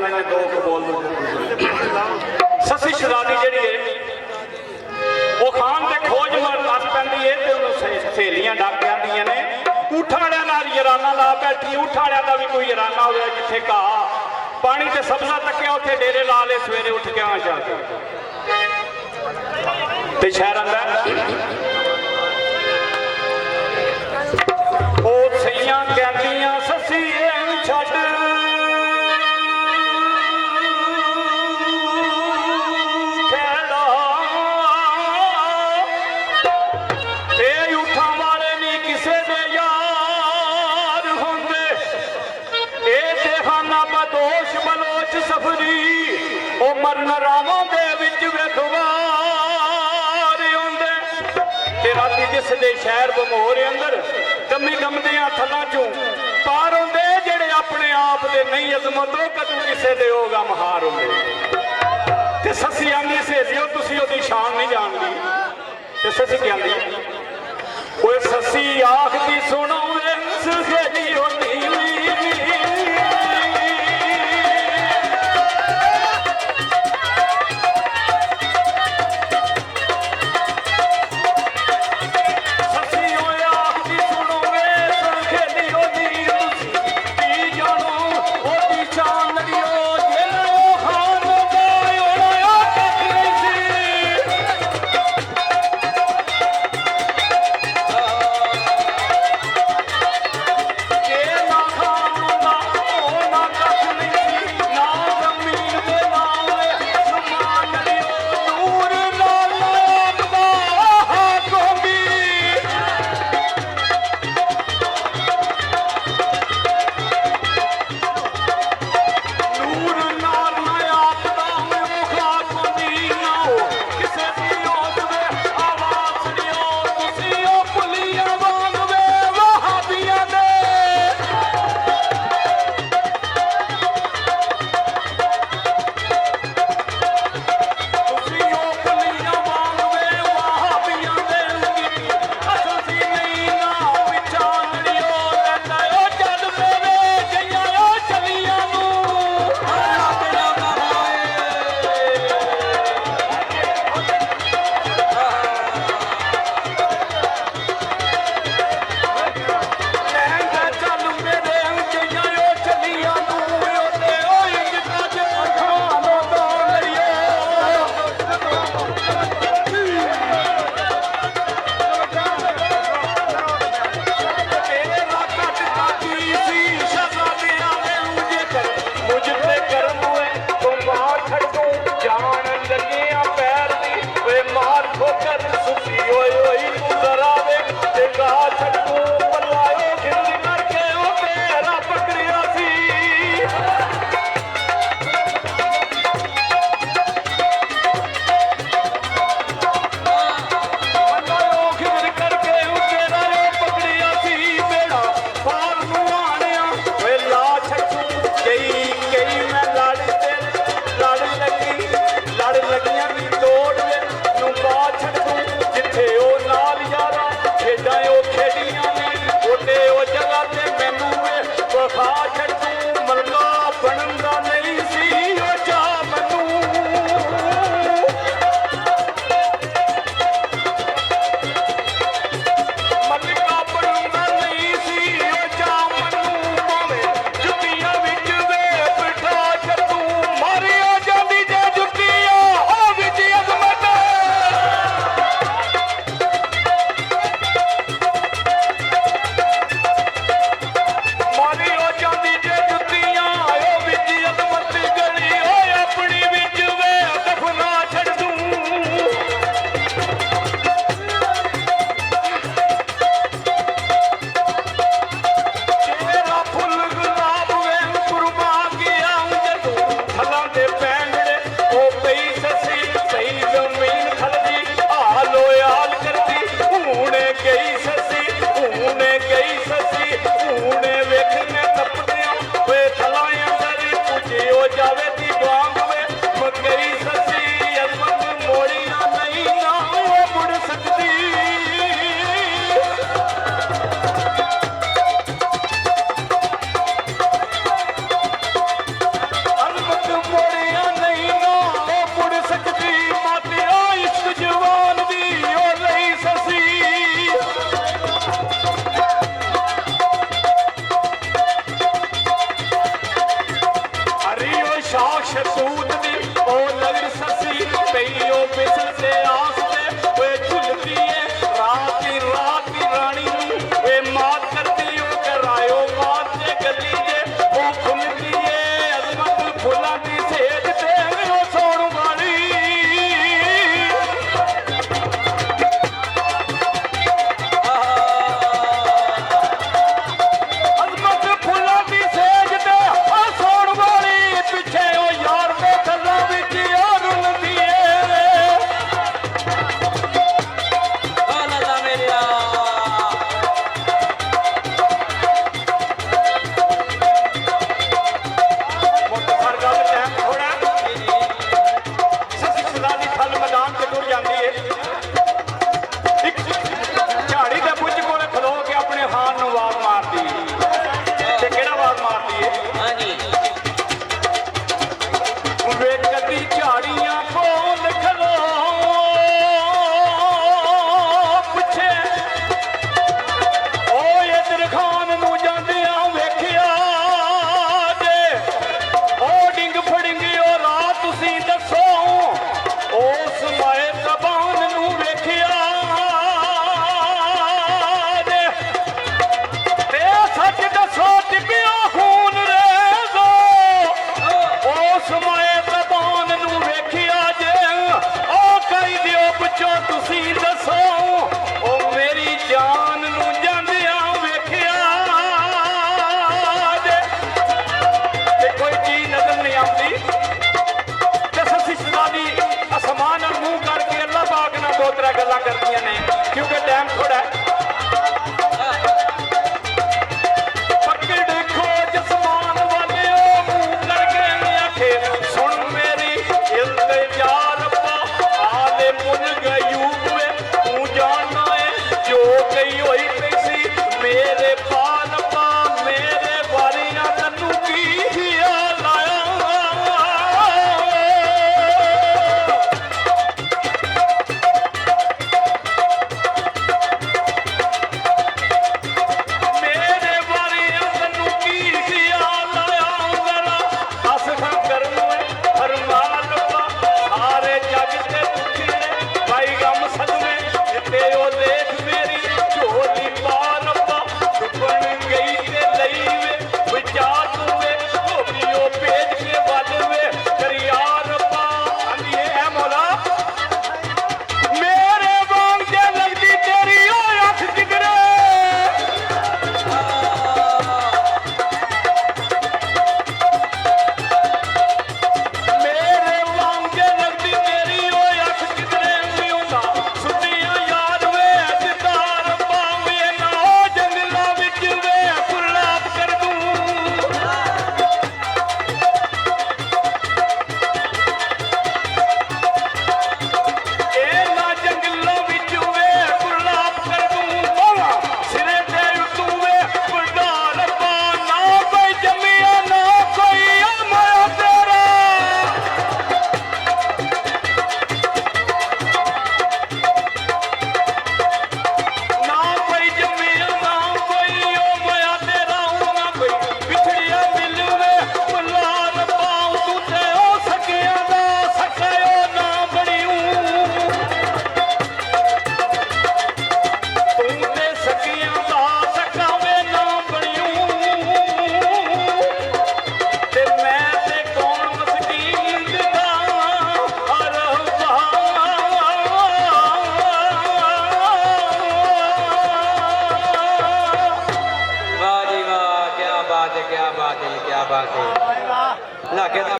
जाने ने दो बोल ससी शराबी जी है वो खान के खोज मर दस पैंदी है तो सहेलियां डक जांदियां ने ऊठ वालियां नाल यराना ला बैठी ऊठ वालियां दा भी कोई यराना होवे जिथे घाह पानी ते सब्जा तकिया उत्थे डेरे ला ले सवेरे उठ के आ जाके ते शहर अंदर ओ सईयां कहंदियां ससी छड्ड मरन रावां दे विच वेखवार आउंदे ते राती जिस दे शहर बमोर अंदर कमी गमदियां थल्लां चों पार आउंदे जेड़े अपने आप दे नहीं अजमतो कदों किसे दे हो गम हार आउंदे ते ससी आंदी सहेलियो तुसीं ओदी शान नहीं जानदी ते ससी कहंदी ओए ससी आखदी सुनो वे सहेली होंदी शतूत दी ओ लगड़ ससी पई ओ बिसल से आस दे ओए झुलदी है रात ही रानी नूं ए मात करदी ओ करायो मात जे गली जे ओ खुलदी है अजमत फुलां दी सेज ते ओ सोण वाली अजमत फुलां दी सेज ते ओ सोण वाली पिछे ओ यार दे गल्लां विच ओ रुलदी है लाला मेरिया हर गल टाइम थोड़ा ससी सलादी थल मैदान ते टुर जाती है एक झाड़ी के बुझ कोले खलो के अपने हान नूं आवाज मारदी ते केड़ा आवाज मारदी है हाँ जी वे कदी झाड़ियां कोल खलो पिछे ओ इधर खान नूं जांदियां वेखिया जे ओ डिंग फड़िंगी ओ रात तुसीं दसो उस माए जबान नूं वेखिया जे ते सच दसो टिबिया खून रेज़ो उस माए जबान नूं वेखिया जे ओ कई दियो पुछो तुसीं दसो ओ मेरी जान नूं जांदियां वेखिया जे ते कोई चीज नजर नहीं आती ते ससी सलादी आसमान और मुंह करके अल्लाह पाक नाल दो त्रै गल्लां करदियां ने क्योंकि टाइम थोड़ा है पकड़ खो जसमान वाले ओ मुंह करके आखे सुन मेरी इल्तिजा रब्बा आले मुन गयूब वे तू जानना है जो कई होई पैसी मेरे पालपा मेरे वारियां तन्नू की ख्याल आया मेरे वारियां तन्नू की ख्याल आया जरा दस खां करम फरमान पा सारे जग ते दुखी ने भाई गम सदमे जिते ओ देख मेरी झोली पाल पा डुबन गई ते लई वे विचा तुवे धोबियो भेज के वल वे करियार पा अंधिए है मौला मेरे वांग जे लगदी तेरी ओ अख किधरे मेरे वांगे लगदी तेरी ओ अख किधरे नहीं होता सुनिया यार वे दिदार पावे ना ओ जंगला विच वे गुलाब कर दूं ए ना जंगला विच वे गुलाब कर दूं बोला सिरे ते तू वे गुलाब पा ना कोई जमिया ना कोई अमया तेरा ना कोई जमिया ना कोई ओ माया तेरा ना कोई बिछड़िया मिलवे बुलार पाऊं तू ते ओ सकिया दा सकायो ना बड़ियूं तू ते सकिया दा सकावे ना बड़ियूं ते मैं ते कौन मस्कीन दा वाह जी वाह क्या बात है क्या बात है क्या बात है लाके